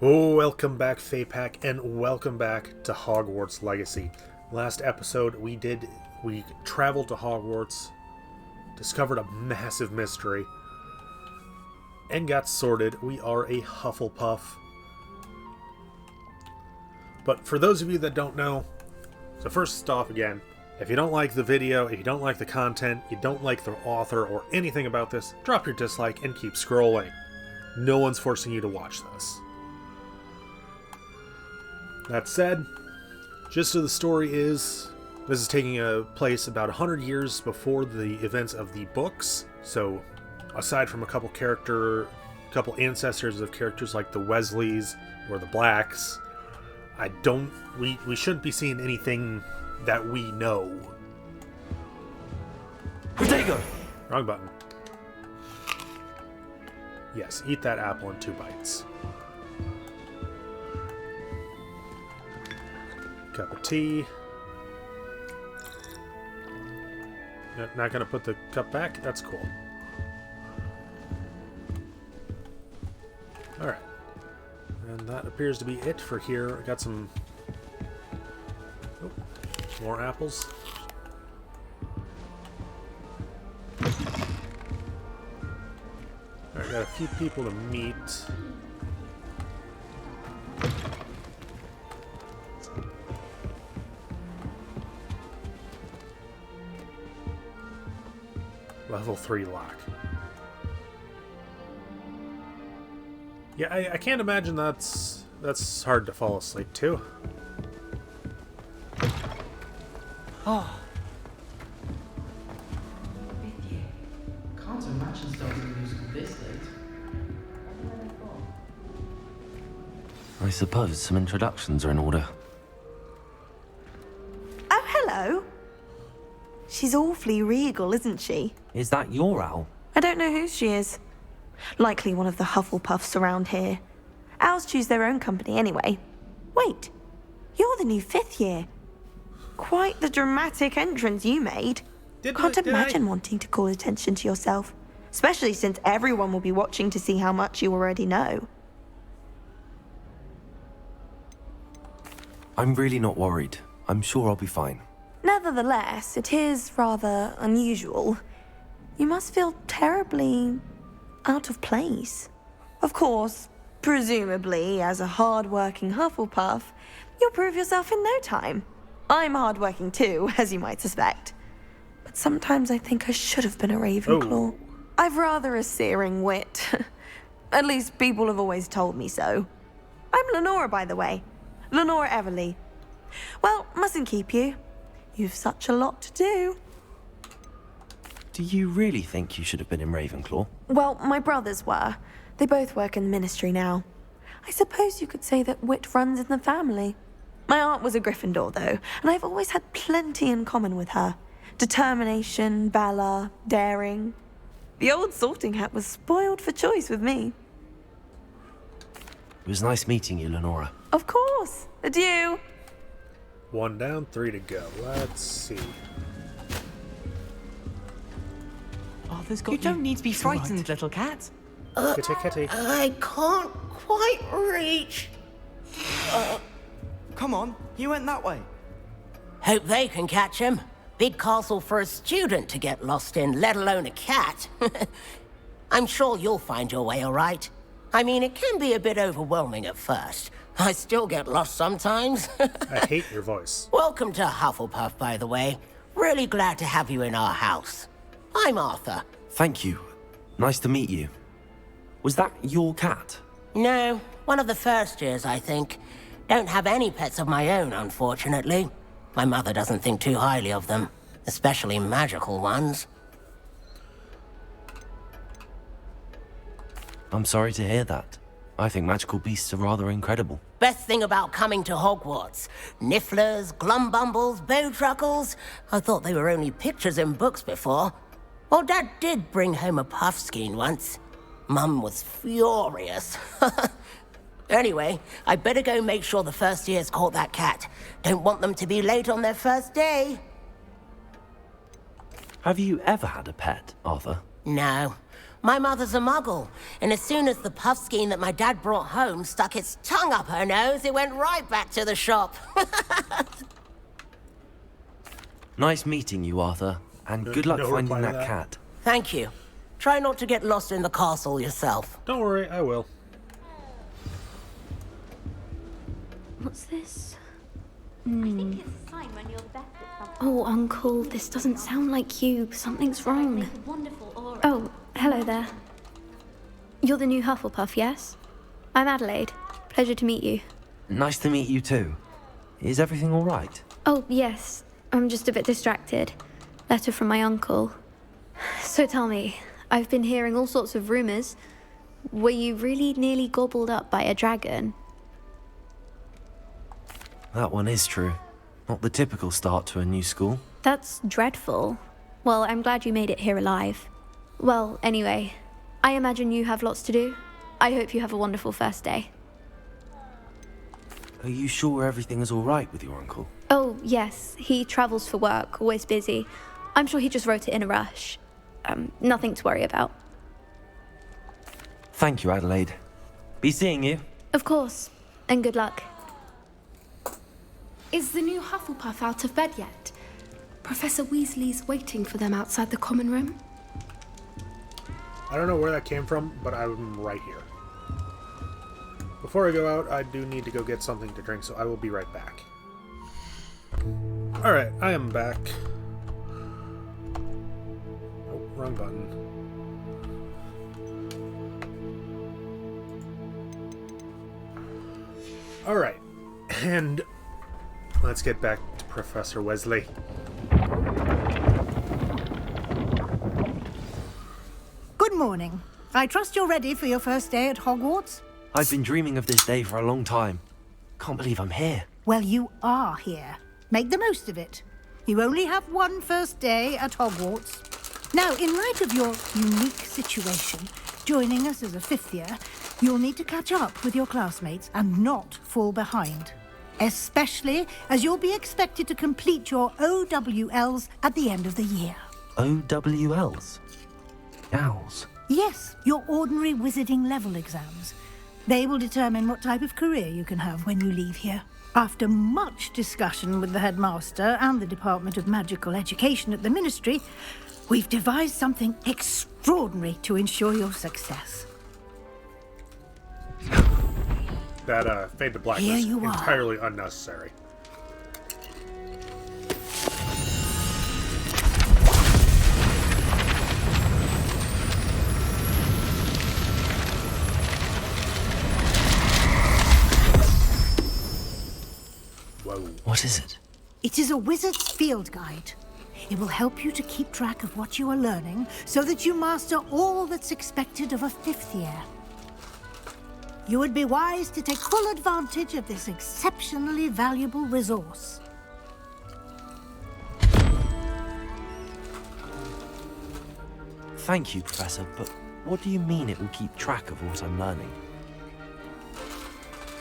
Oh, welcome back, Fapack, and welcome back to Hogwarts Legacy. Last episode, we traveled to Hogwarts, discovered a massive mystery, and got sorted. We are a Hufflepuff. But for those of you that don't know, so first off again, if you don't like the video, if you don't like the content, you don't like the author or anything about this, drop your dislike and keep scrolling. No one's forcing you to watch this. That said, gist of the story is, this is taking place about 100 years before the events of the books, so aside from a couple ancestors of characters like the Wesleys or the Blacks, we shouldn't be seeing anything that we know. Potato! Wrong button. Yes, eat that apple in 2 bites. Cup of tea. Not gonna put the cup back? That's cool. Alright. And that appears to be it for here. I got some more apples. Alright, got a few people to meet. Level 3 lock. Yeah, I can't imagine that's hard to fall asleep to. Oh. Can't imagine starting musical this late. I suppose some introductions are in order. Oh, hello. She's awfully regal, isn't she? Is that your owl? I don't know who she is. Likely one of the Hufflepuffs around here. Owls choose their own company anyway. Wait, you're the new 5th year. Quite the dramatic entrance you made. Can't imagine wanting to call attention to yourself, especially since everyone will be watching to see how much you already know. I'm really not worried. I'm sure I'll be fine. Nevertheless, it is rather unusual. You must feel terribly out of place. Of course, presumably, as a hard-working Hufflepuff, you'll prove yourself in no time. I'm hard-working too, as you might suspect. But sometimes I think I should have been a Ravenclaw. I've rather a searing wit. At least people have always told me so. I'm Lenora, by the way. Lenora Everly. Well, mustn't keep you. You've such a lot to do. Do you really think you should have been in Ravenclaw? Well, my brothers were. They both work in the ministry now. I suppose you could say that wit runs in the family. My aunt was a Gryffindor, though, and I've always had plenty in common with her. Determination, valor, daring. The old sorting hat was spoiled for choice with me. It was nice meeting you, Lenora. Of course. Adieu. 1 down, 3 to go. Let's see. Arthur's got You don't need to be frightened, right. little cat. Kitty, kitty. I can't quite reach. Come on, he went that way. Hope they can catch him. Big castle for a student to get lost in, let alone a cat. I'm sure you'll find your way all right. I mean, it can be a bit overwhelming at first. I still get lost sometimes. I hate your voice. Welcome to Hufflepuff, by the way. Really glad to have you in our house. I'm Arthur. Thank you. Nice to meet you. Was that your cat? No, one of the first years, I think. Don't have any pets of my own, unfortunately. My mother doesn't think too highly of them, especially magical ones. I'm sorry to hear that. I think magical beasts are rather incredible. Best thing about coming to Hogwarts. Nifflers, glumbumbles, bowtruckles. I thought they were only pictures in books before. Well, Dad did bring home a puffskein once. Mum was furious. Anyway, I better go make sure the first years caught that cat. Don't want them to be late on their first day. Have you ever had a pet, Arthur? No. My mother's a muggle, and as soon as the puffskein that my dad brought home stuck its tongue up her nose, it went right back to the shop. Nice meeting you, Arthur. And good luck no finding reply to that that. cat. Thank you. Try not to get lost in the castle yourself. Don't worry, I will. What's this? I think it's a sign when you're best at something. Oh, Uncle, this doesn't sound like you. Something's wrong. Make a wonderful aura. Oh, hello there. You're the new Hufflepuff, yes? I'm Adelaide. Pleasure to meet you. Nice to meet you too. Is everything all right? Oh, yes. I'm just a bit distracted. Letter from my uncle. So tell me, I've been hearing all sorts of rumors. Were you really nearly gobbled up by a dragon? That one is true. Not the typical start to a new school. That's dreadful. Well, I'm glad you made it here alive. Well, anyway, I imagine you have lots to do. I hope you have a wonderful first day. Are you sure everything is all right with your uncle? Oh, yes. He travels for work, always busy. I'm sure he just wrote it in a rush. Nothing to worry about. Thank you, Adelaide. Be seeing you. Of course. And good luck. Is the new Hufflepuff out of bed yet? Professor Weasley's waiting for them outside the common room. I don't know where that came from, but I'm right here. Before I go out, I do need to go get something to drink, so I will be right back. Alright, I am back. Oh, wrong button. Alright, and let's get back to Professor Weasley. Good morning. I trust you're ready for your first day at Hogwarts? I've been dreaming of this day for a long time. Can't believe I'm here. Well, you are here. Make the most of it. You only have one first day at Hogwarts. Now, in light of your unique situation, joining us as a fifth year, you'll need to catch up with your classmates and not fall behind. Especially as you'll be expected to complete your OWLs at the end of the year. OWLs? Owls? Yes, your ordinary wizarding level exams. They will determine what type of career you can have when you leave here. After much discussion with the headmaster and the Department of Magical Education at the Ministry, we've devised something extraordinary to ensure your success. That fade to black Here was you are. entirely unnecessary. Whoa. What is it? It is a wizard's field guide. It will help you to keep track of what you are learning so that you master all that's expected of a fifth year. You would be wise to take full advantage of this exceptionally valuable resource. Thank you, Professor, but what do you mean it will keep track of what I'm learning?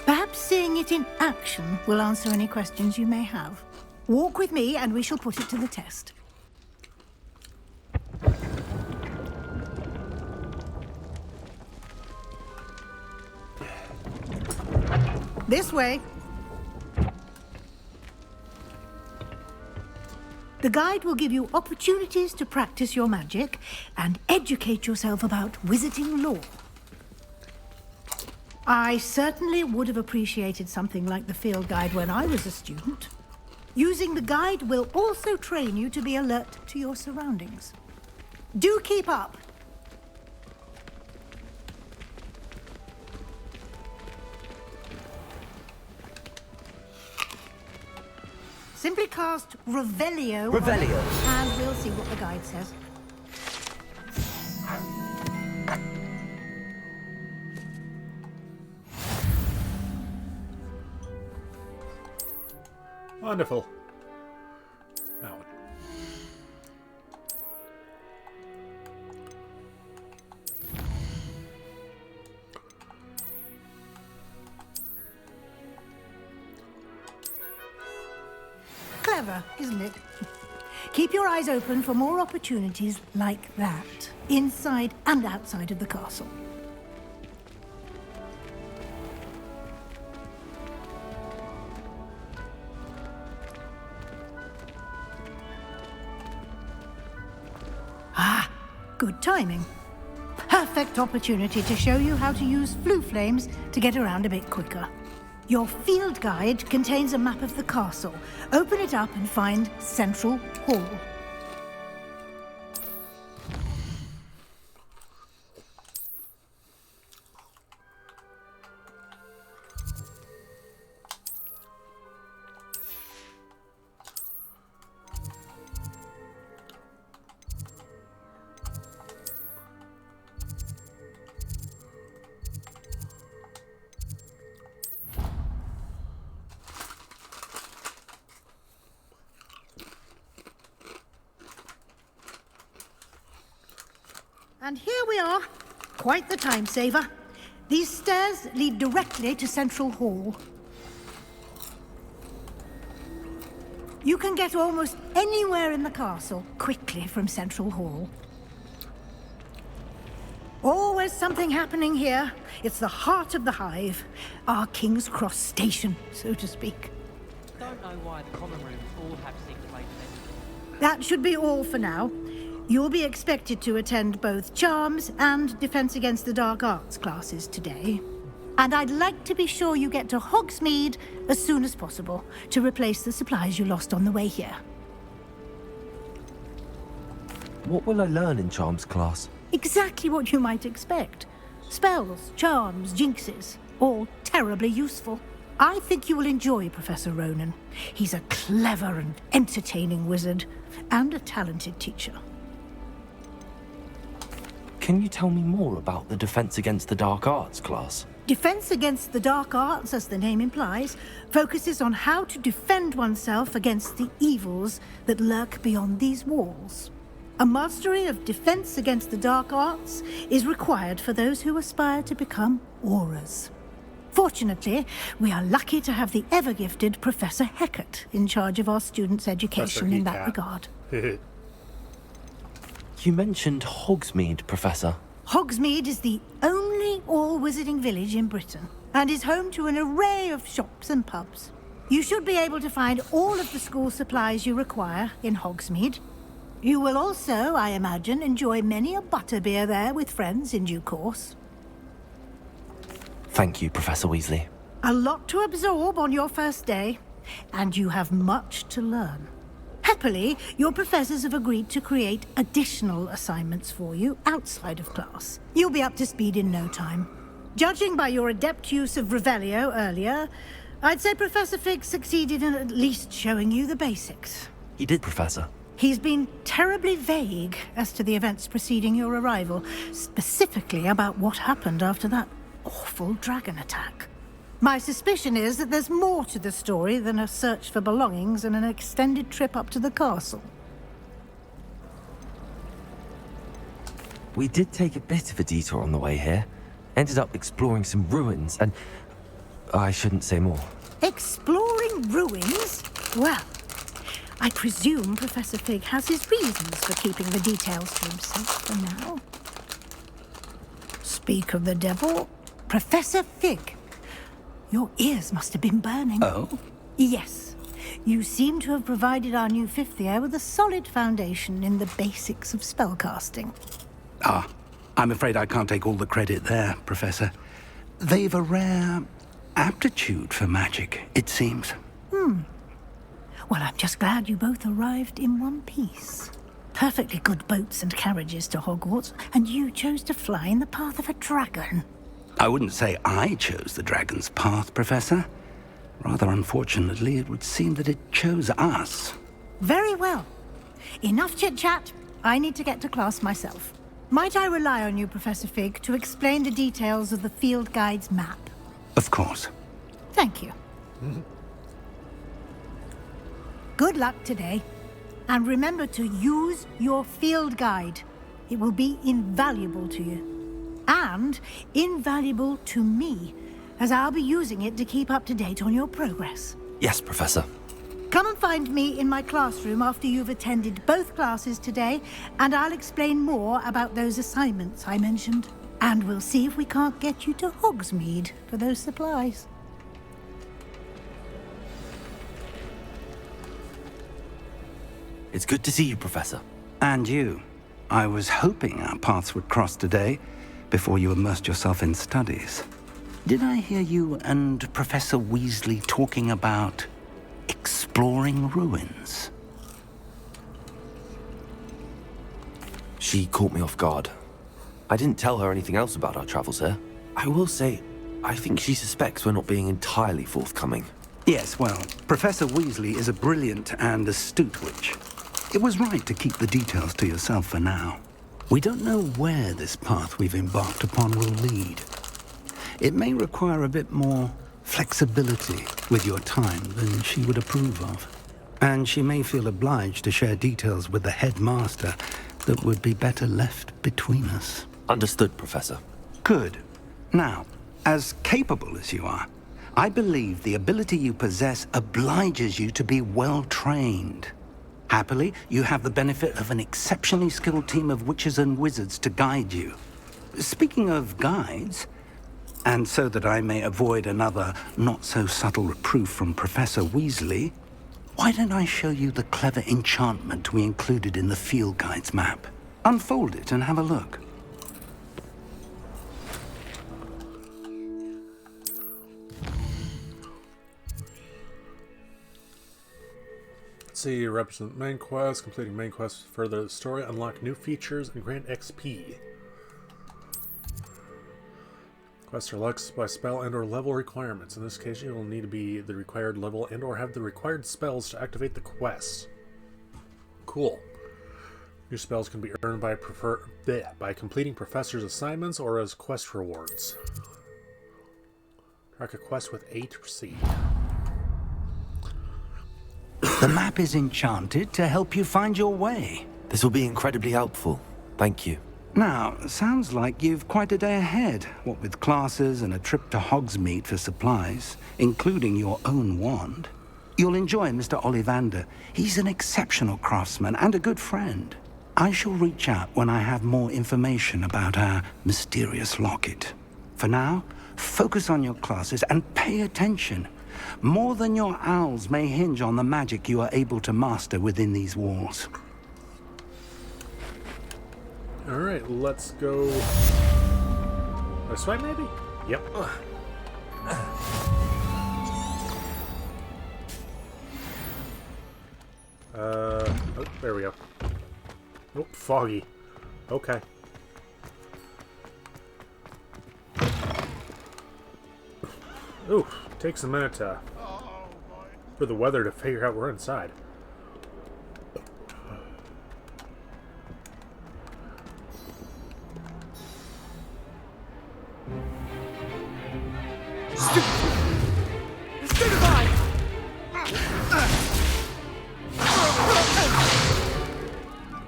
Perhaps seeing it in action will answer any questions you may have. Walk with me and we shall put it to the test. This way. The guide will give you opportunities to practice your magic and educate yourself about wizarding lore. I certainly would have appreciated something like the field guide when I was a student. Using the guide will also train you to be alert to your surroundings. Do keep up. Simply cast Revelio. Revelio. And we'll see what the guide says. Wonderful. That one. Clever, isn't it? Keep your eyes open for more opportunities like that. inside and outside of the castle. Ah, good timing. Perfect opportunity to show you how to use flue flames to get around a bit quicker. Your field guide contains a map of the castle. Open it up and find Central Hall. And here we are. Quite the time saver. These stairs lead directly to Central Hall. You can get almost anywhere in the castle quickly from Central Hall. Always something happening here. It's the heart of the hive. Our King's Cross station, so to speak. Don't know why the common rooms all have secret places. That should be all for now. You'll be expected to attend both Charms and Defense Against the Dark Arts classes today. And I'd like to be sure you get to Hogsmeade as soon as possible to replace the supplies you lost on the way here. What will I learn in Charms class? Exactly what you might expect. Spells, charms, jinxes, all terribly useful. I think you will enjoy Professor Ronan. He's a clever and entertaining wizard, and a talented teacher. Can you tell me more about the Defense Against the Dark Arts class? Defense Against the Dark Arts, as the name implies, focuses on how to defend oneself against the evils that lurk beyond these walls. A mastery of Defense Against the Dark Arts is required for those who aspire to become auras. Fortunately, we are lucky to have the ever-gifted Professor Hecat in charge of our students' education in that regard. You mentioned Hogsmeade, Professor. Hogsmeade is the only all-wizarding village in Britain, and is home to an array of shops and pubs. You should be able to find all of the school supplies you require in Hogsmeade. You will also, I imagine, enjoy many a butterbeer there with friends in due course. Thank you, Professor Weasley. A lot to absorb on your first day, and you have much to learn. Happily, your professors have agreed to create additional assignments for you outside of class. You'll be up to speed in no time. Judging by your adept use of Revelio earlier, I'd say Professor Fig succeeded in at least showing you the basics. He did, Professor. He's been terribly vague as to the events preceding your arrival, specifically about what happened after that awful dragon attack. My suspicion is that there's more to the story than a search for belongings and an extended trip up to the castle. We did take a bit of a detour on the way here. Ended up exploring some ruins and... I shouldn't say more. Exploring ruins? Well, I presume Professor Fig has his reasons for keeping the details to himself for now. Speak of the devil, Professor Fig. Your ears must have been burning. Oh? Yes. You seem to have provided our new fifth year with a solid foundation in the basics of spellcasting. Ah, I'm afraid I can't take all the credit there, Professor. They've a rare aptitude for magic, it seems. Well, I'm just glad you both arrived in one piece. Perfectly good boats and carriages to Hogwarts, and you chose to fly in the path of a dragon. I wouldn't say I chose the dragon's path, Professor. Rather unfortunately, it would seem that it chose us. Very well. Enough chit-chat. I need to get to class myself. Might I rely on you, Professor Fig, to explain the details of the field guide's map? Of course. Thank you. Good luck today. And remember to use your field guide. It will be invaluable to you. And invaluable to me, as I'll be using it to keep up to date on your progress. Yes, Professor. Come and find me in my classroom after you've attended both classes today, and I'll explain more about those assignments I mentioned. And we'll see if we can't get you to Hogsmeade for those supplies. It's good to see you, Professor. And you. I was hoping our paths would cross today, before you immersed yourself in studies. Did I hear you and Professor Weasley talking about exploring ruins? She caught me off guard. I didn't tell her anything else about our travels here. I will say, I think she suspects we're not being entirely forthcoming. Yes, well, Professor Weasley is a brilliant and astute witch. It was right to keep the details to yourself for now. We don't know where this path we've embarked upon will lead. It may require a bit more flexibility with your time than she would approve of. And she may feel obliged to share details with the headmaster that would be better left between us. Understood, Professor. Good. Now, as capable as you are, I believe the ability you possess obliges you to be well trained. Happily, you have the benefit of an exceptionally skilled team of witches and wizards to guide you. Speaking of guides, and so that I may avoid another not-so-subtle reproof from Professor Weasley, why don't I show you the clever enchantment we included in the field guide's map? Unfold it and have a look. Let's see, represent main quest, completing main quest, further the story, unlock new features, and grant XP. Quests are locked by spell and or level requirements. In this case, you will need to be the required level and or have the required spells to activate the quest. Cool. New spells can be earned by completing professor's assignments or as quest rewards. Track a quest with A to proceed. The map is enchanted to help you find your way. This will be incredibly helpful. Thank you. Now, sounds like you've quite a day ahead, what with classes and a trip to Hogsmeade for supplies, including your own wand. You'll enjoy Mr. Ollivander. He's an exceptional craftsman and a good friend. I shall reach out when I have more information about our mysterious locket. For now, focus on your classes and pay attention. More than your owls may hinge on the magic you are able to master within these walls. Alright, let's go this way, maybe? Yep. Oh, there we go. Oh, foggy. Okay. Ooh, takes a minute for the weather to figure out we're inside.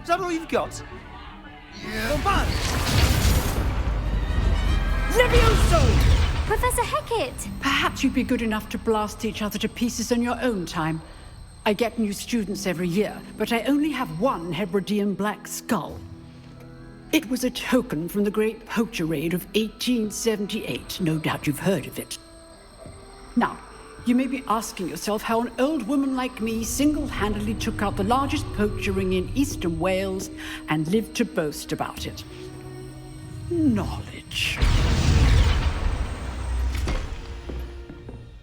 Is that all you've got? Yeah. Levioso! Professor Hecat! Perhaps you'd be good enough to blast each other to pieces in your own time. I get new students every year, but I only have one Hebridean black skull. It was a token from the Great Poacher Raid of 1878. No doubt you've heard of it. Now, you may be asking yourself how an old woman like me single-handedly took out the largest poacher ring in eastern Wales and lived to boast about it. Knowledge.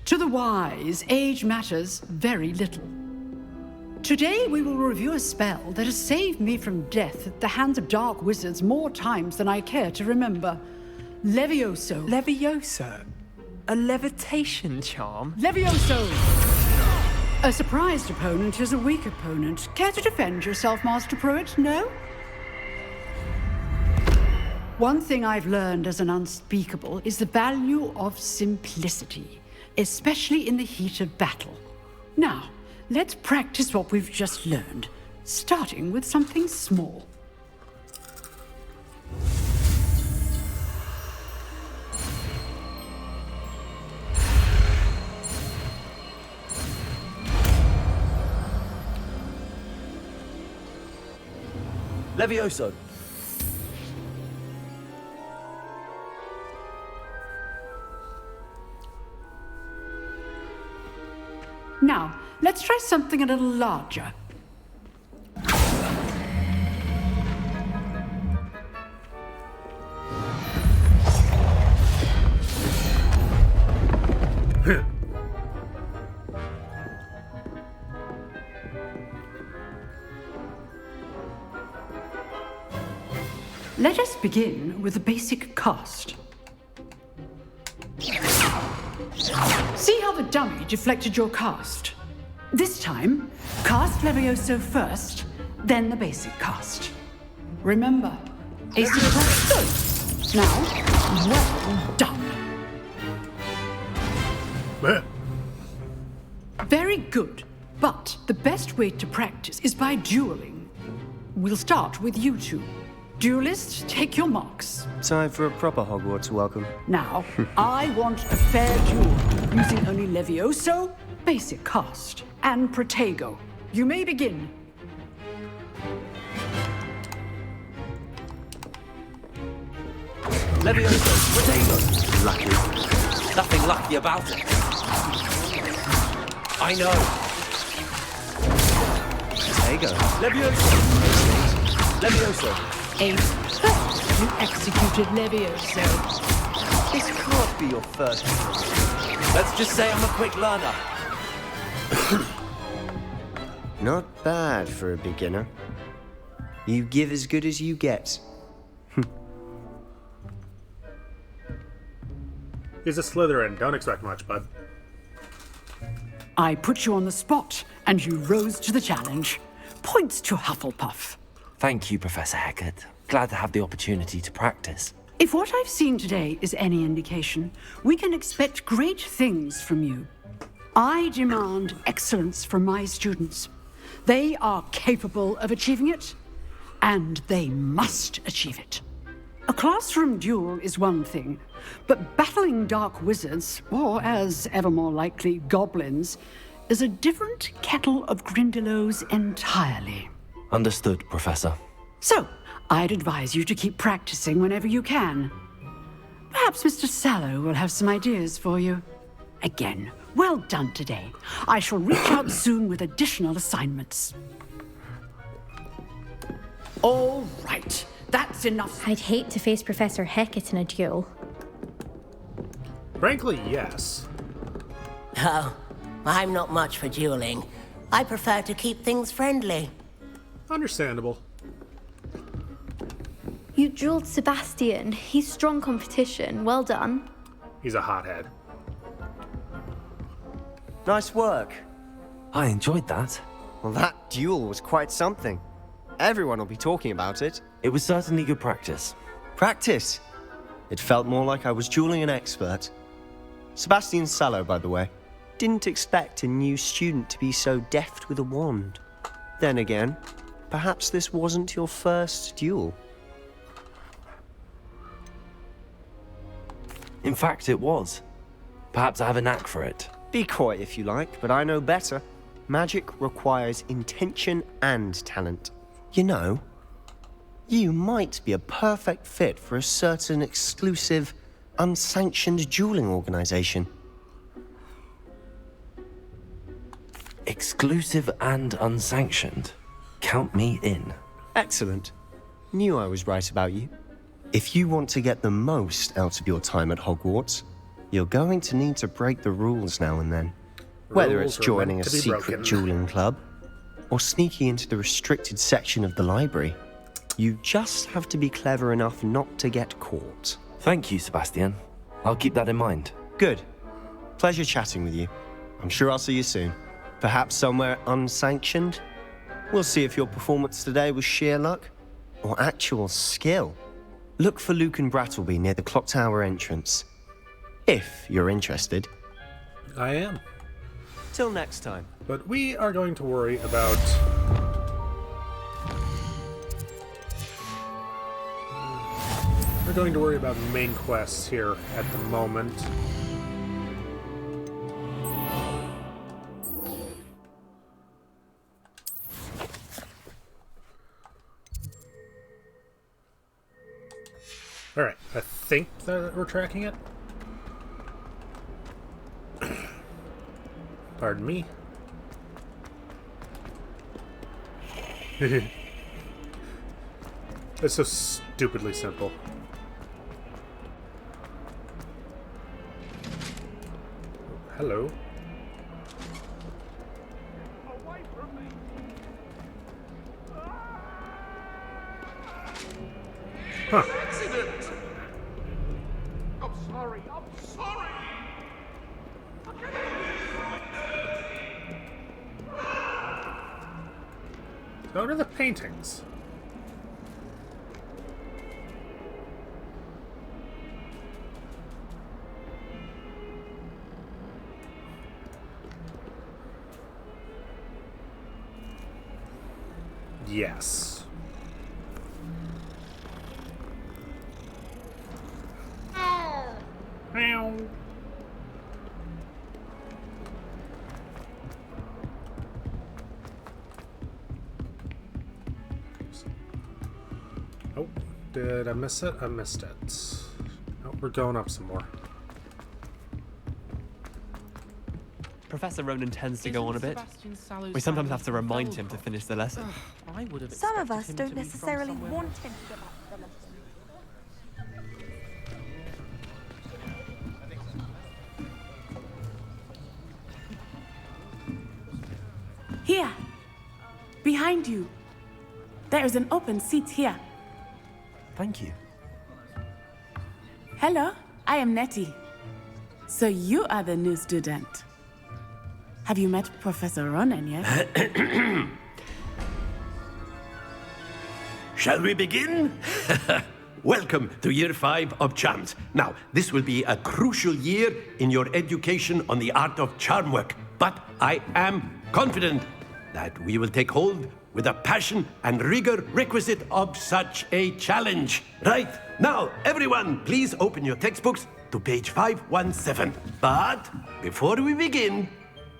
To the wise, age matters very little. Today we will review a spell that has saved me from death at the hands of dark wizards more times than I care to remember. Levioso. Levioso? A levitation charm? Levioso! A surprised opponent is a weak opponent. Care to defend yourself, Master Pruitt? No? One thing I've learned as an unspeakable is the value of simplicity, especially in the heat of battle. Now, let's practice what we've just learned, starting with something small. Levioso! Now, let's try something a little larger. Let us begin with the basic cast. See how the dummy deflected your cast? This time, cast Levioso first, then the basic cast. Remember, AC plus good. Now, well done. Very good, but the best way to practice is by dueling. We'll start with you two. Duelists, take your marks. Time for a proper Hogwarts welcome. Now, I want a fair duel, using only Levioso, basic cast, and Protego. You may begin. Levioso! Protego! Lucky. Nothing lucky about it. I know. Protego. Levioso! Levioso! Ace. You executed Levioso. This can't be your first. Let's just say I'm a quick learner. Not bad for a beginner. You give as good as you get. He's a Slytherin. Don't expect much, bud. I put you on the spot, and you rose to the challenge. Points to Hufflepuff. Thank you, Professor Hecat. Glad to have the opportunity to practice. If what I've seen today is any indication, we can expect great things from you. I demand excellence from my students. They are capable of achieving it, and they must achieve it. A classroom duel is one thing, but battling dark wizards, or as ever more likely, goblins, is a different kettle of Grindylows entirely. Understood, Professor. So, I'd advise you to keep practicing whenever you can. Perhaps Mr. Sallow will have some ideas for you. Again, well done today. I shall reach out soon with additional assignments. All right, that's enough. I'd hate to face Professor Hecat in a duel. Frankly, yes. Oh, I'm not much for dueling. I prefer to keep things friendly. Understandable. You dueled Sebastian. He's strong competition. Well done. He's a hothead. Nice work. I enjoyed that. Well, that duel was quite something. Everyone will be talking about it. It was certainly good practice. Practice? It felt more like I was dueling an expert. Sebastian Sallow, by the way. Didn't expect a new student to be so deft with a wand. Then again, perhaps this wasn't your first duel. In fact, it was. Perhaps I have a knack for it. Be coy if you like, but I know better. Magic requires intention and talent. You know, you might be a perfect fit for a certain exclusive, unsanctioned dueling organization. Exclusive and unsanctioned. Count me in. Excellent. Knew I was right about you. If you want to get the most out of your time at Hogwarts, you're going to need to break the rules now and then. Whether it's joining a secret dueling club, or sneaking into the restricted section of the library, you just have to be clever enough not to get caught. Thank you, Sebastian. I'll keep that in mind. Good. Pleasure chatting with you. I'm sure I'll see you soon. Perhaps somewhere unsanctioned? We'll see if your performance today was sheer luck or actual skill. Look for Luke and Brattleby near the clock tower entrance. If you're interested. I am. Till next time. But we are going to worry about... We're going to worry about main quests here at the moment. think that we're tracking it. Pardon me. It's so stupidly simple. Hello. Huh. Accident! I'm sorry. So what are the paintings? Yes. Meow. Oh, did I miss it? I missed it. Oh, we're going up some more. Professor Ronan tends to go on a bit. We sometimes have to remind him to finish the lesson. Some of us don't necessarily want him to go back to the lesson. Here! Behind you! There is an open seat here. Thank you. Hello, I am Nettie. So you are the new student. Have you met Professor Ronan yet? Shall we begin? Welcome to Year 5 of Charms. Now, this will be a crucial year in your education on the art of charm work, but I am confident that we will take hold with the passion and rigor requisite of such a challenge. Right, now, everyone, please open your textbooks to page 517. But before we begin,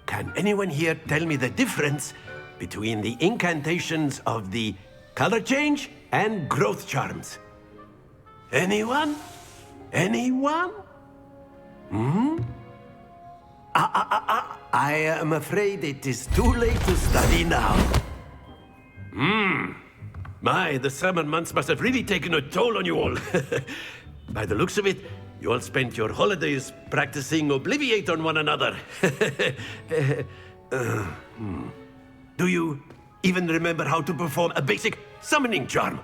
can anyone here tell me the difference between the incantations of the color change and growth charms? Anyone? Anyone? I am afraid it is too late to study now. My, the summer months must have really taken a toll on you all. By the looks of it, you all spent your holidays practicing Obliviate on one another. Do you even remember how to perform a basic summoning charm?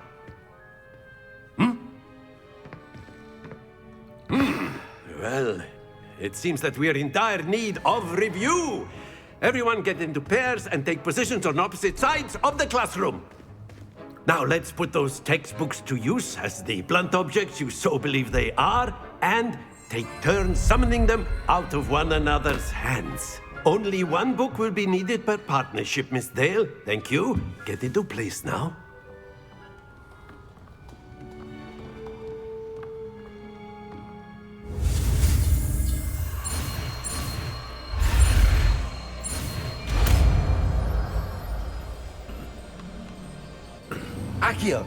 Well, it seems that we are in dire need of review. Everyone get into pairs and take positions on opposite sides of the classroom. Now let's put those textbooks to use as the blunt objects you so believe they are, and take turns summoning them out of one another's hands. Only one book will be needed per partnership, Miss Dale. Thank you. Get into place now. Accio!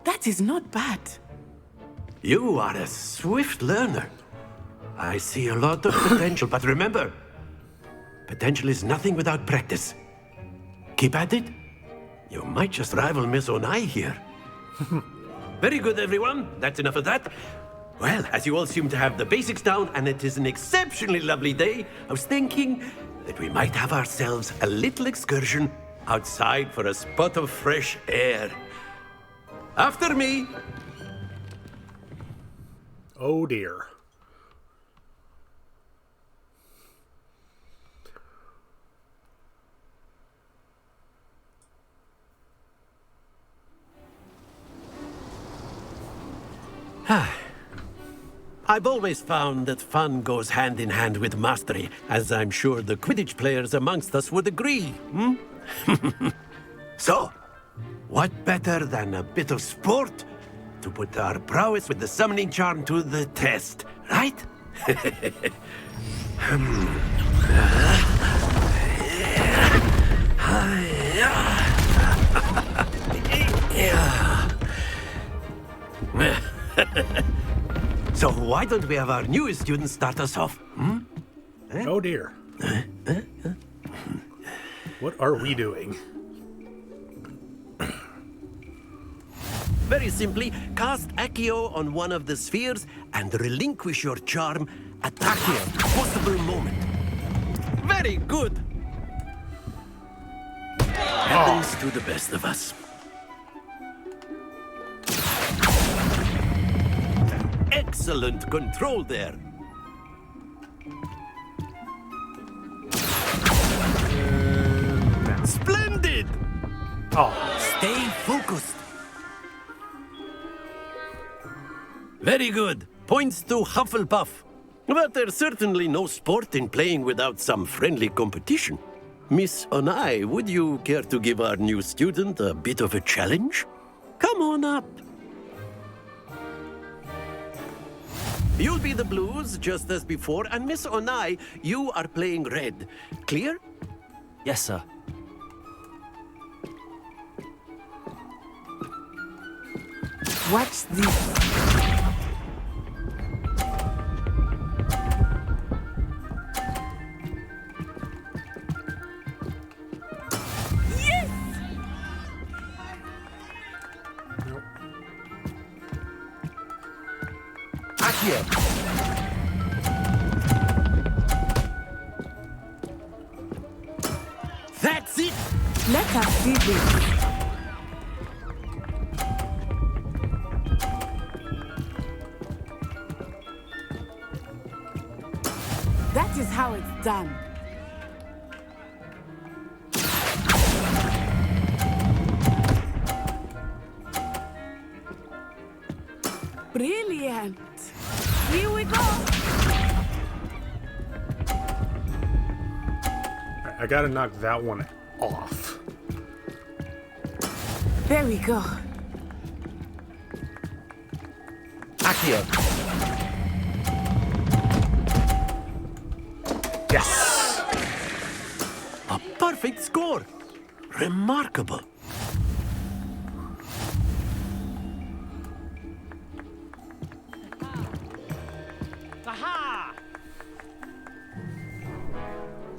That is not bad. You are a swift learner. I see a lot of potential, but remember, potential is nothing without practice. Keep at it. You might just rival Miss Onai here. Very good, everyone. That's enough of that. Well, as you all seem to have the basics down, and it is an exceptionally lovely day, I was thinking that we might have ourselves a little excursion outside for a spot of fresh air. After me. Oh dear. I've always found that fun goes hand in hand with mastery, as I'm sure the Quidditch players amongst us would agree, So, what better than a bit of sport to put our prowess with the summoning charm to the test, right? So why don't we have our newest student start us off? Oh dear. What are we doing? Very simply, cast Accio on one of the spheres and relinquish your charm at the earliest possible moment. Very good. Happens to the best of us. Excellent control there. Splendid! Stay focused. Very good. Points to Hufflepuff. But there's certainly no sport in playing without some friendly competition. Miss Onai, would you care to give our new student a bit of a challenge? Come on up. You'll be the blues, just as before, and Miss Onai, you are playing red. Clear? Yes, sir. Watch this. That's it! Let us see this. That is how it's done. Brilliant. Here we go. I gotta knock that one off. There we go. Accio. Yes! A perfect score. Remarkable.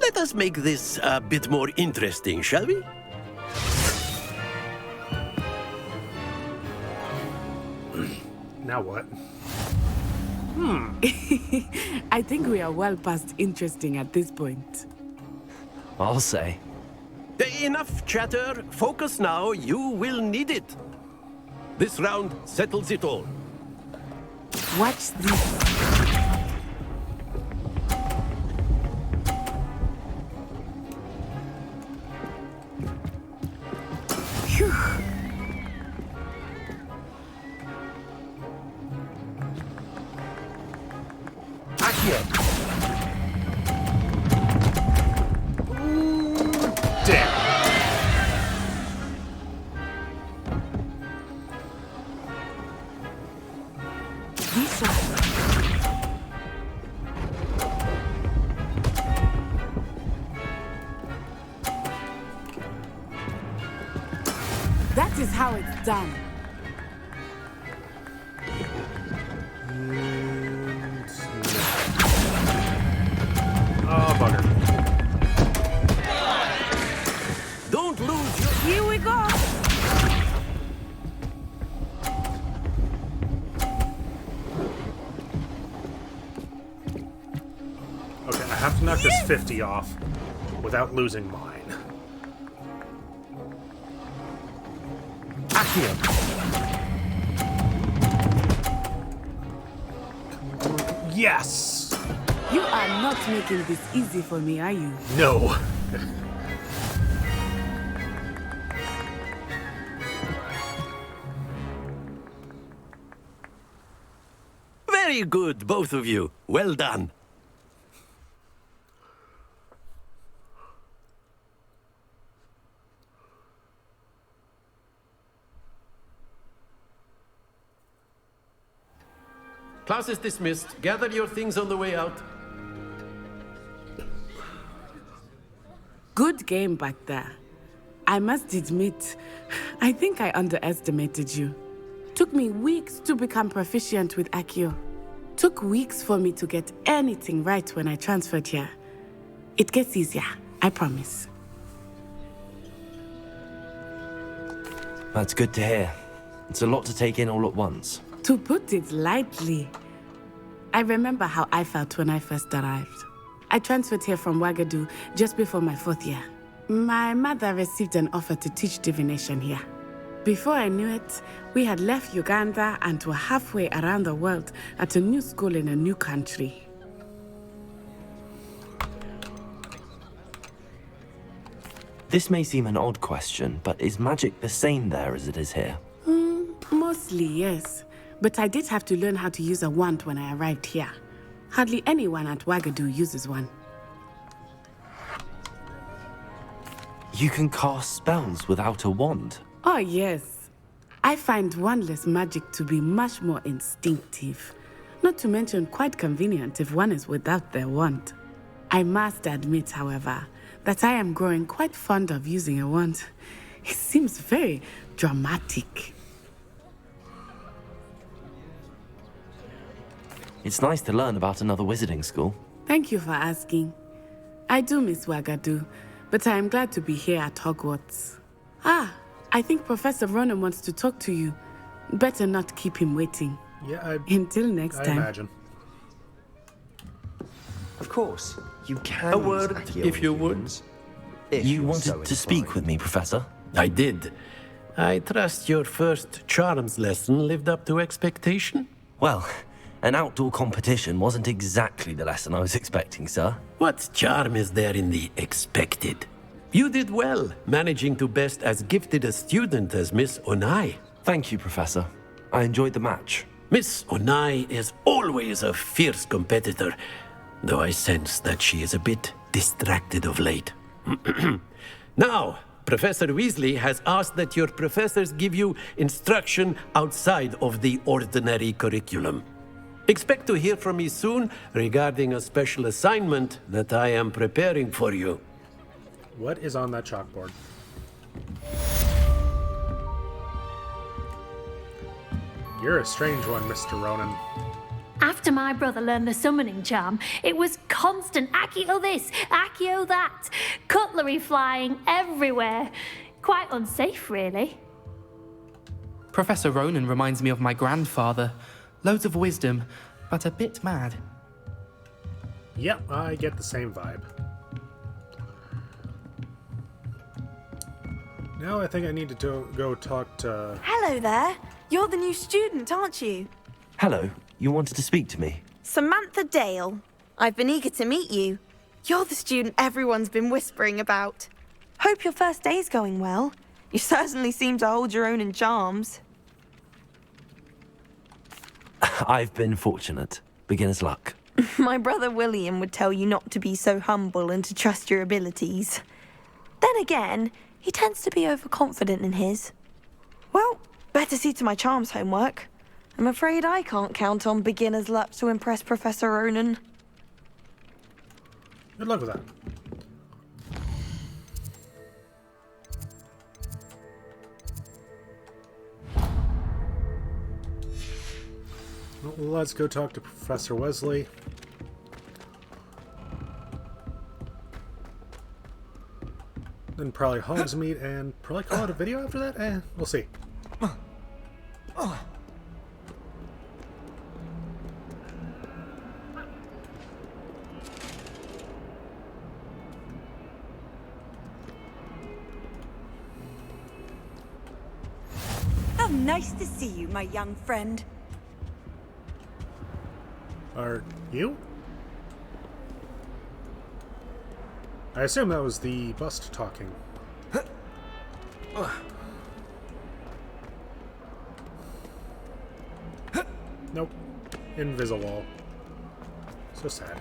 Let us make this a bit more interesting, shall we? Now what? I think we are well past interesting at this point. I'll say. Enough chatter. Focus now. You will need it. This round settles it all. Watch this. Phew. Accio. Damn. Lisa. That is how it's done. Oh, bugger. Don't lose your... Here we go. Okay, I have to knock this 50 off without losing mine. Yes! You are not making this easy for me, are you? No. Very good, both of you. Well done. Class is dismissed. Gather your things on the way out. Good game back there. I must admit, I think I underestimated you. Took me weeks to become proficient with Accio. Took weeks for me to get anything right when I transferred here. It gets easier, I promise. That's good to hear. It's a lot to take in all at once. To put it lightly, I remember how I felt when I first arrived. I transferred here from Ouagadougou just before my 4th year. My mother received an offer to teach divination here. Before I knew it, we had left Uganda and were halfway around the world at a new school in a new country. This may seem an odd question, but is magic the same there as it is here? Mostly, yes. But I did have to learn how to use a wand when I arrived here. Hardly anyone at Ouagadougou uses one. You can cast spells without a wand? Oh, yes. I find wandless magic to be much more instinctive. Not to mention quite convenient if one is without their wand. I must admit, however, that I am growing quite fond of using a wand. It seems very dramatic. It's nice to learn about another wizarding school. Thank you for asking. I do miss Ouagadougou, but I am glad to be here at Hogwarts. I think Professor Ronan wants to talk to you. Better not keep him waiting. Yeah, Until next time. I imagine. Of course, you can. A word, if you would. You wanted to speak with me, Professor? I did. I trust your first charms lesson lived up to expectation? Well, an outdoor competition wasn't exactly the lesson I was expecting, sir. What charm is there in the expected? You did well, managing to best as gifted a student as Miss Onai. Thank you, Professor. I enjoyed the match. Miss Onai is always a fierce competitor, though I sense that she is a bit distracted of late. Now, Professor Weasley has asked that your professors give you instruction outside of the ordinary curriculum. Expect to hear from me soon regarding a special assignment that I am preparing for you. What is on that chalkboard? You're a strange one, Mr. Ronan. After my brother learned the summoning charm, it was constant Accio this, Accio that, cutlery flying everywhere. Quite unsafe, really. Professor Ronan reminds me of my grandfather. Loads of wisdom, but a bit mad. Yep, I get the same vibe. Now I think I need to go talk to... Hello there. You're the new student, aren't you? Hello. You wanted to speak to me? Samantha Dale. I've been eager to meet you. You're the student everyone's been whispering about. Hope your first day's going well. You certainly seem to hold your own in charms. I've been fortunate. Beginner's luck. My brother William would tell you not to be so humble and to trust your abilities. Then again, he tends to be overconfident in his. Well, better see to my charms homework. I'm afraid I can't count on beginner's luck to impress Professor Ronan. Good luck with that. Well, let's go talk to Professor Wesley. Then probably Hogsmeade and probably call it a video after that? We'll see. How nice to see you, my young friend. Are you? I assume that was the bust talking. Nope. Invisible. So sad.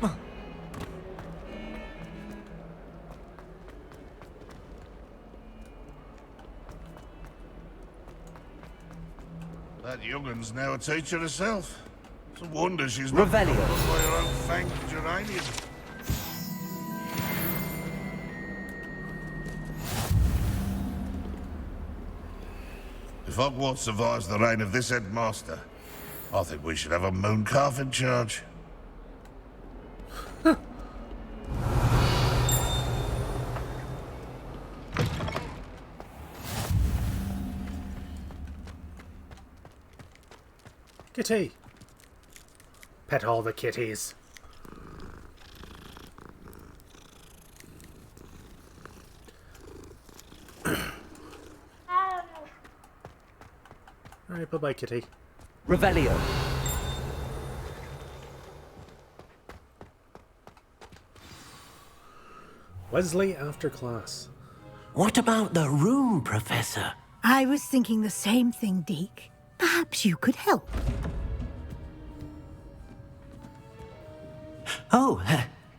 That youngun's now a teacher herself. It's a wonder she's Revelio. not followed by her own fanged geranium. If If Hogwarts survives the reign of this headmaster, I think we should have a mooncalf in charge. Kitty! Pet all the kitties. Alright, bye-bye, kitty. Revelio. Wesley after class. What about the room, Professor? I was thinking the same thing, Deke. Perhaps you could help. Oh,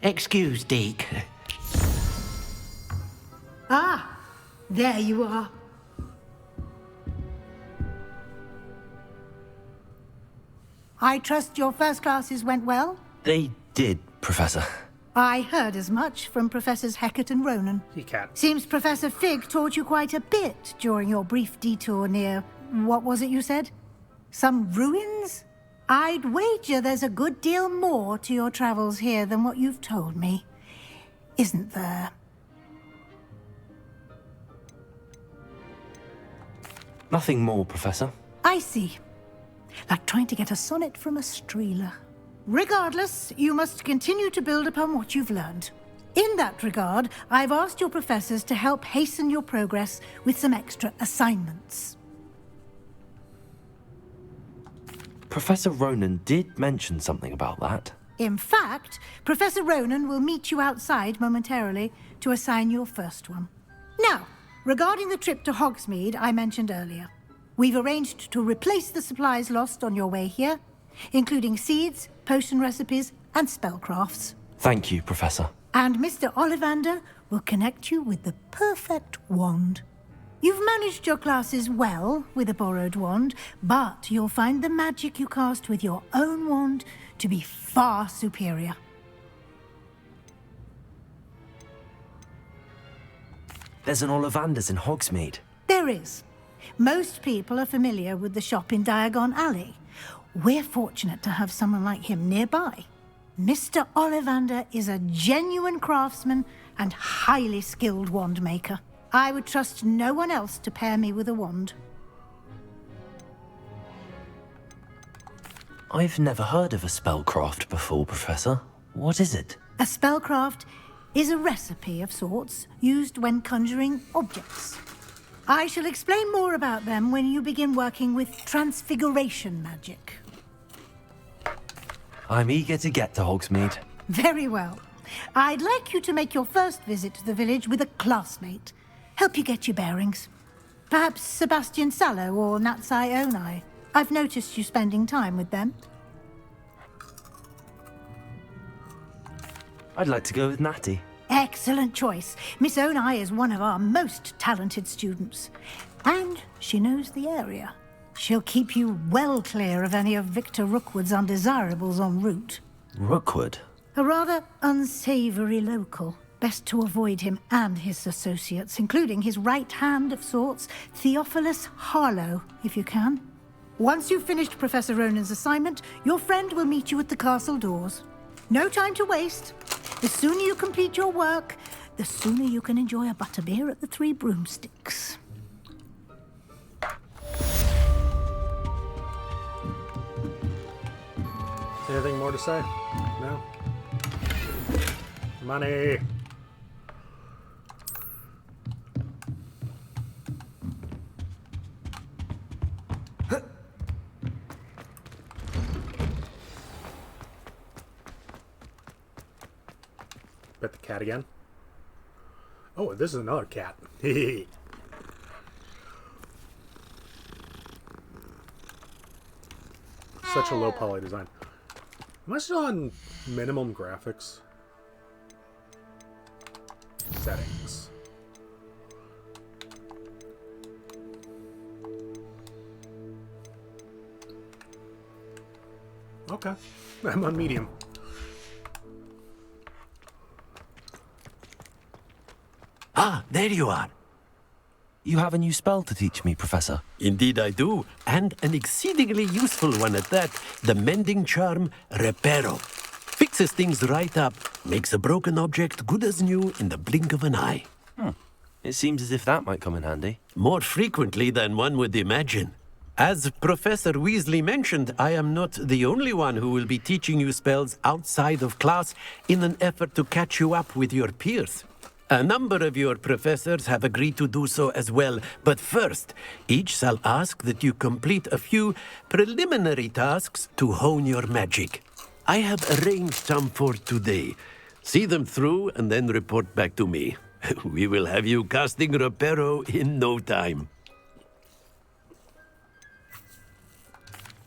excuse, Deke. Ah, there you are. I trust your first classes went well? They did, Professor. I heard as much from Professors Hecat and Ronan. He can't. Seems Professor Fig taught you quite a bit during your brief detour near... what was it you said? Some ruins? I'd wager there's a good deal more to your travels here than what you've told me. Isn't there? Nothing more, Professor. I see. Like trying to get a sonnet from a streeler. Regardless, you must continue to build upon what you've learned. In that regard, I've asked your professors to help hasten your progress with some extra assignments. Professor Ronan did mention something about that. In fact, Professor Ronan will meet you outside momentarily to assign your first one. Now, regarding the trip to Hogsmeade I mentioned earlier, we've arranged to replace the supplies lost on your way here, including seeds, potion recipes, and spellcrafts. Thank you, Professor. And Mr. Ollivander will connect you with the perfect wand. You've managed your classes well with a borrowed wand, but you'll find the magic you cast with your own wand to be far superior. There's an Ollivander's in Hogsmeade. There is. Most people are familiar with the shop in Diagon Alley. We're fortunate to have someone like him nearby. Mr. Ollivander is a genuine craftsman and highly skilled wand maker. I would trust no one else to pair me with a wand. I've never heard of a spellcraft before, Professor. What is it? A spellcraft is a recipe of sorts used when conjuring objects. I shall explain more about them when you begin working with transfiguration magic. I'm eager to get to Hogsmeade. Very well. I'd like you to make your first visit to the village with a classmate. Help you get your bearings. Perhaps Sebastian Sallow or Natsai Onai. I've noticed you spending time with them. I'd like to go with Natty. Excellent choice. Miss Onai is one of our most talented students. And she knows the area. She'll keep you well clear of any of Victor Rookwood's undesirables en route. Rookwood? A rather unsavory local. Best to avoid him and his associates, including his right hand of sorts, Theophilus Harlow, if you can. Once you've finished Professor Ronan's assignment, your friend will meet you at the castle doors. No time to waste. The sooner you complete your work, the sooner you can enjoy a butterbeer at the Three Broomsticks. Anything more to say? No? Money! Bet the cat again. Oh, this is another cat. Such a low poly design. Am I still on minimum graphics? Settings. Okay. I'm on medium. Ah, there you are. You have a new spell to teach me, Professor. Indeed I do, and an exceedingly useful one at that. The mending charm, Reparo. Fixes things right up, makes a broken object good as new in the blink of an eye. It seems as if that might come in handy. More frequently than one would imagine. As Professor Weasley mentioned, I am not the only one who will be teaching you spells outside of class in an effort to catch you up with your peers. A number of your professors have agreed to do so as well, but first, each shall ask that you complete a few preliminary tasks to hone your magic. I have arranged some for today. See them through and then report back to me. We will have you casting Reparo in no time.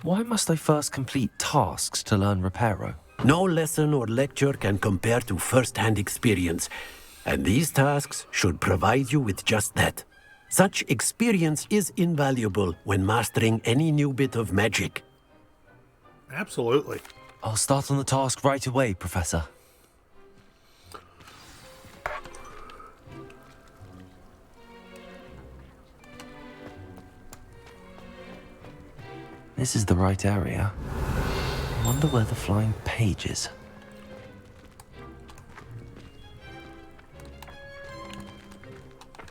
Why must I first complete tasks to learn Reparo? No lesson or lecture can compare to first-hand experience, and these tasks should provide you with just that. Such experience is invaluable when mastering any new bit of magic. Absolutely. I'll start on the task right away, Professor. This is the right area. I wonder where the flying page is.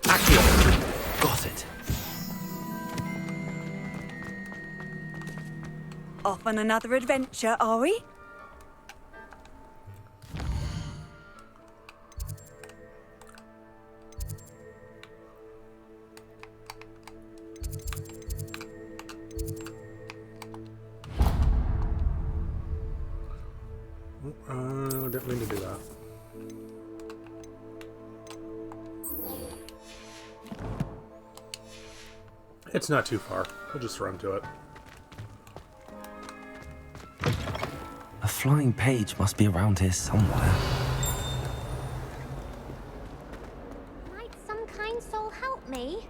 Got it. Off on another adventure, are we? Didn't mean to do that. It's not too far. We'll just run to it. A flying page must be around here somewhere. Might some kind soul help me?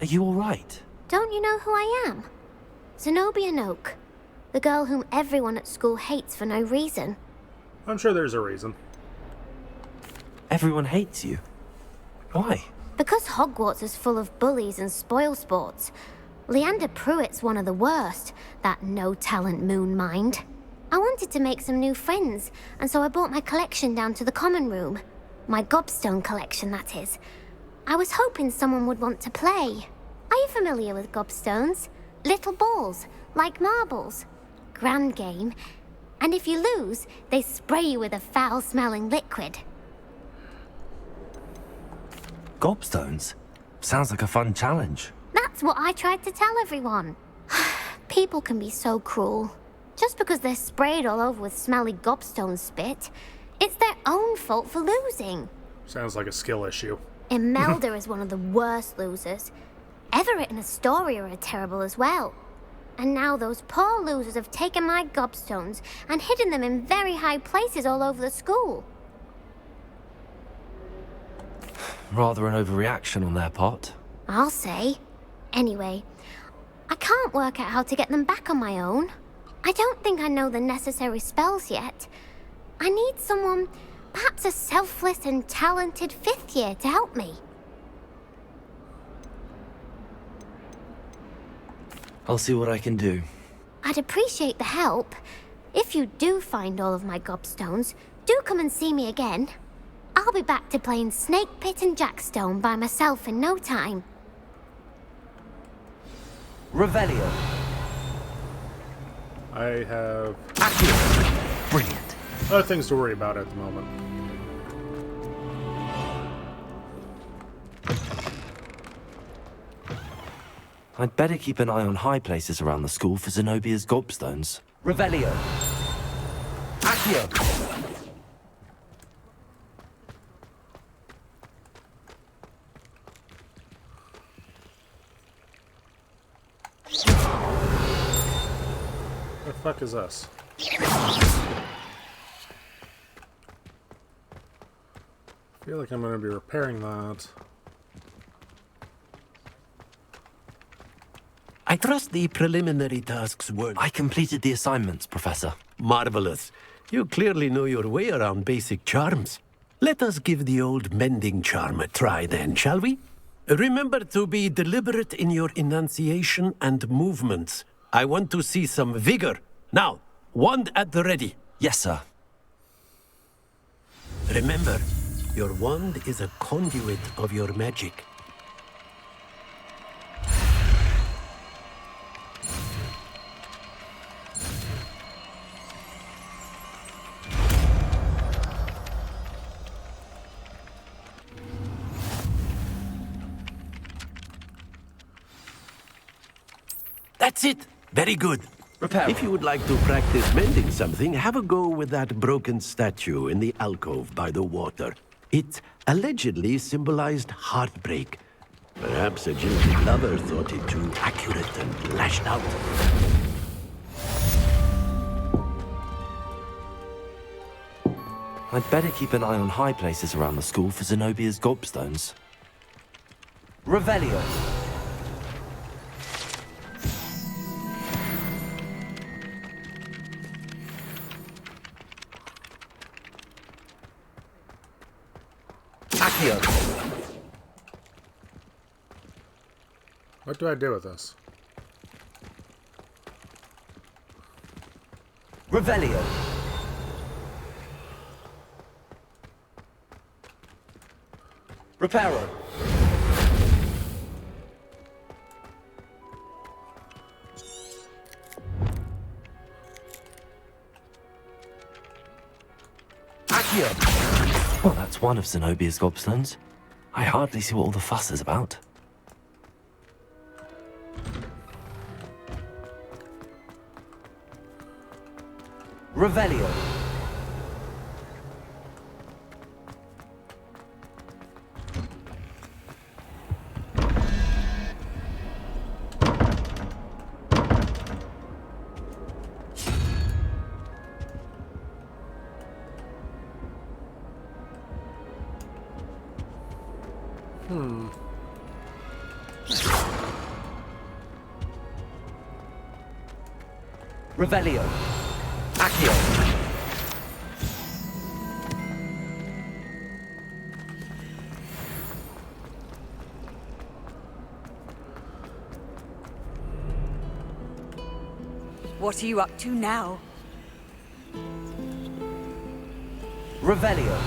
Are you all right? Don't you know who I am? Zenobia Noak. The girl whom everyone at school hates for no reason. I'm sure there's a reason. Everyone hates you. Why? Because Hogwarts is full of bullies and spoilsports. Leander Pruitt's one of the worst, that no-talent moon mind. I wanted to make some new friends, and so I brought my collection down to the common room. My gobstone collection, that is. I was hoping someone would want to play. Are you familiar with gobstones? Little balls, like marbles. Grand game. And if you lose, they spray you with a foul-smelling liquid. Gobstones? Sounds like a fun challenge. That's what I tried to tell everyone. People can be so cruel. Just because they're sprayed all over with smelly gobstone spit, it's their own fault for losing. Sounds like a skill issue. Imelda is one of the worst losers. Everett and Astoria are terrible as well. And now those poor losers have taken my gobstones and hidden them in very high places all over the school. Rather an overreaction on their part. I'll say. Anyway, I can't work out how to get them back on my own. I don't think I know the necessary spells yet. I need someone, perhaps a selfless and talented fifth year to help me. I'll see what I can do. I'd appreciate the help. If you do find all of my gobstones, do come and see me again. I'll be back to playing Snake Pit and Jackstone by myself in no time. Revelio. I have Brilliant. other things to worry about at the moment. I'd better keep an eye on high places around the school for Zenobia's gobstones. Revelio. Accio. The fuck is this? I feel like I'm going to be repairing that. I trust the preliminary tasks were... I completed the assignments, Professor. Marvelous. You clearly know your way around basic charms. Let us give the old mending charm a try then, shall we? Remember to be deliberate in your enunciation and movements. I want to see some vigor. Now, wand at the ready. Yes, sir. Remember, your wand is a conduit of your magic. That's it. Very good. Repair. If you would like to practice mending something, have a go with that broken statue in the alcove by the water. It allegedly symbolized heartbreak. Perhaps a jilted lover thought it too accurate and lashed out. I'd better keep an eye on high places around the school for Zenobia's gobstones. Revelio. Accio. What do I do with this? Revelio. Reparo. Accio. Well, that's one of Zenobia's gobstones. I hardly see what all the fuss is about. Revelio. Revelio. Accio. What are you up to now? Revelio.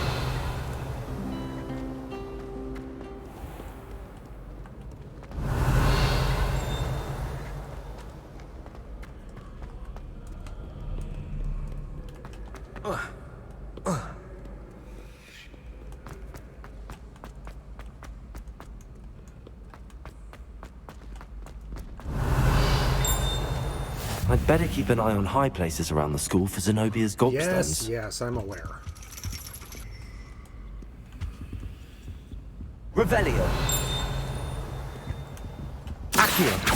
I'd better keep an eye on high places around the school for Zenobia's gobstones. Yes, I'm aware. Revelio. Accio.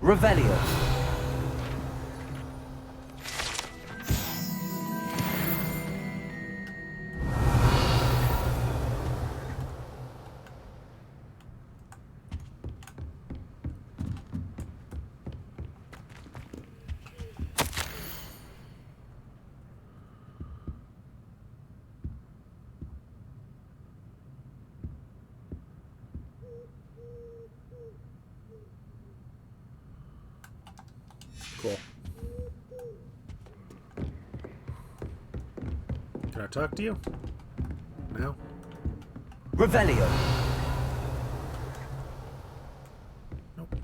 Revelio. Cool. Can I talk to you? No? Revelio. Nope.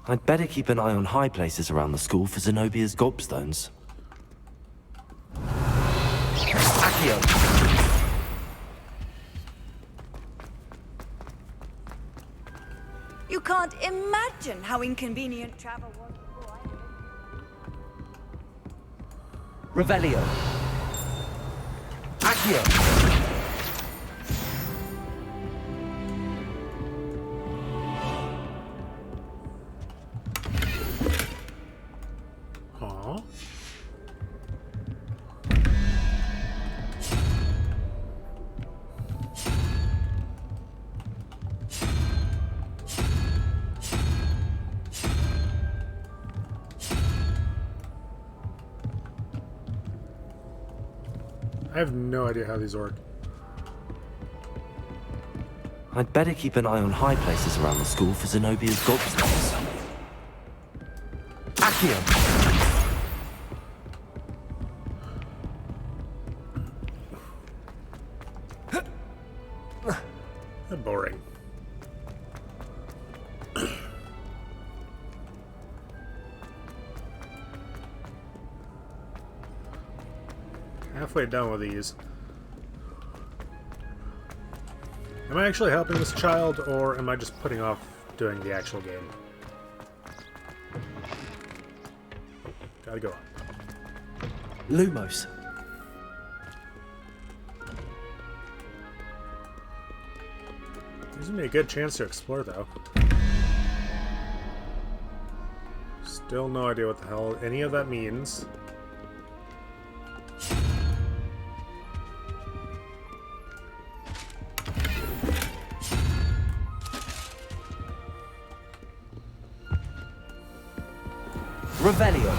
I'd better keep an eye on high places around the school for Zenobia's gobstones. Accio. You can't imagine how inconvenient travel was before I... Revelio. Accio. have no idea how these work. I'd better keep an eye on high places around the school for Zenobia's gobstones. Accio! Boring. Halfway done with these. Am I actually helping this child, or am I just putting off doing the actual game? Gotta go up. Lumos. Gives me a good chance to explore, though. Still no idea what the hell any of that means. Revelio.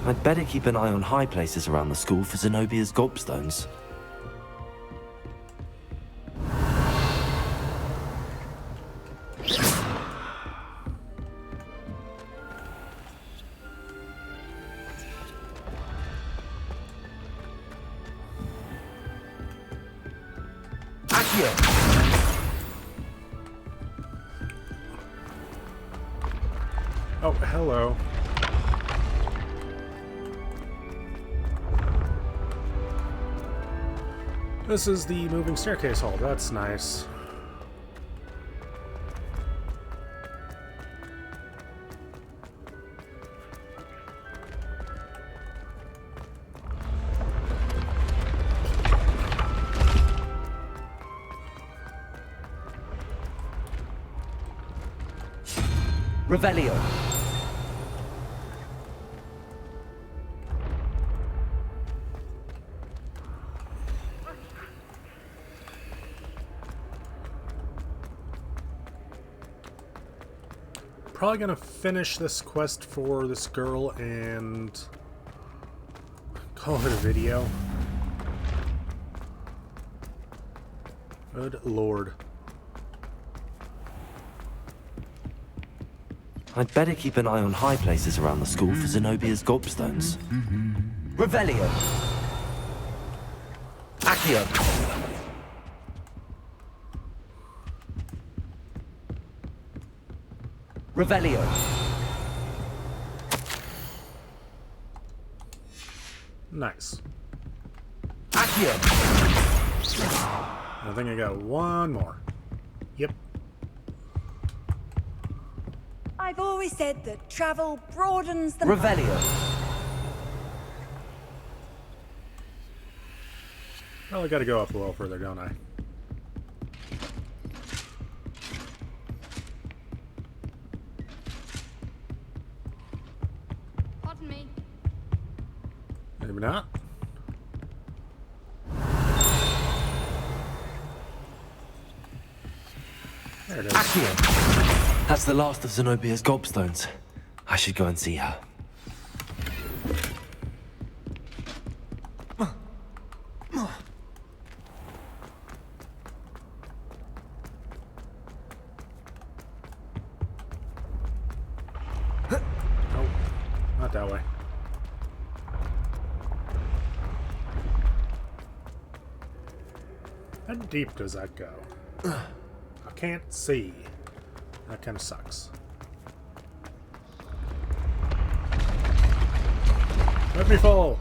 I'd better keep an eye on high places around the school for Zenobia's gobstones. Oh, hello. This is the moving staircase hall. That's nice. Revelio. Probably gonna finish this quest for this girl and call it a video. Good lord. I'd better keep an eye on high places around the school for Zenobia's gobstones. Revelio. Accio. Revelio. Nice. Accio. I think I got one more. Yep. I've always said that travel broadens the Revelio. Well, I gotta go up a little further, don't I? Pardon me. Maybe not. There it is. Accio. That's the last of Zenobia's gobstones. I should go and see her. Oh, not that way. How deep does that go? I can't see. That kind of sucks. Let me fall!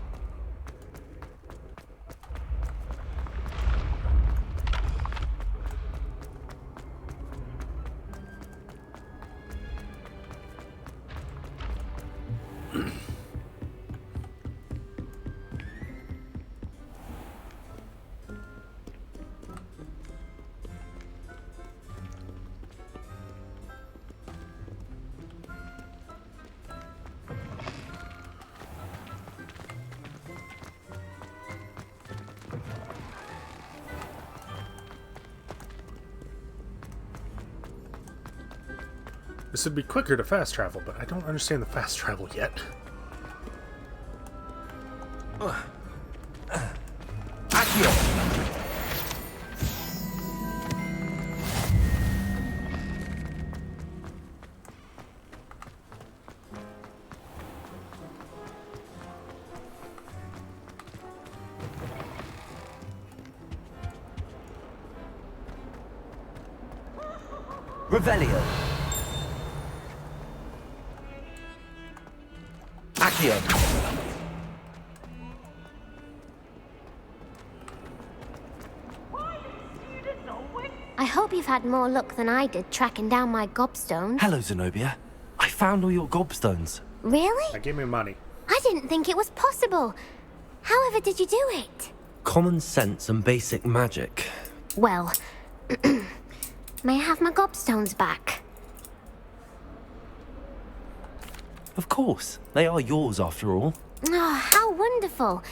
This would be quicker to fast travel, but I don't understand the fast travel yet. Revelio. Accio. I hope you've had more luck than I did tracking down my gobstones. Hello, Zenobia. I found all your gobstones. Really? Give me money. I didn't think it was possible. However did you do it? Common sense and basic magic. Well, may I have my gobstones back? Of course. They are yours after all. Oh, how wonderful.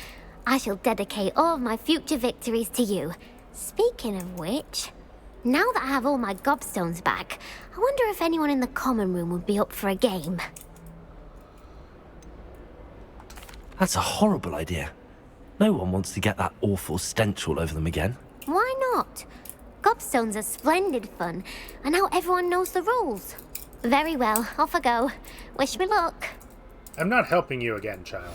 I shall dedicate all of my future victories to you. Speaking of which, now that I have all my gobstones back, I wonder if anyone in the common room would be up for a game. That's a horrible idea. No one wants to get that awful stench all over them again. Why not? Gobstones are splendid fun, and now everyone knows the rules. Very well, off I go. Wish me luck. I'm not helping you again, child.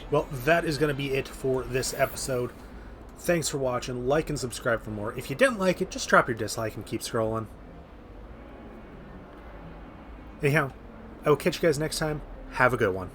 Well, that is going to be it for this episode. Thanks for watching. Like and subscribe for more. If you didn't like it, just drop your dislike and keep scrolling. Anyhow, I will catch you guys next time. Have a good one.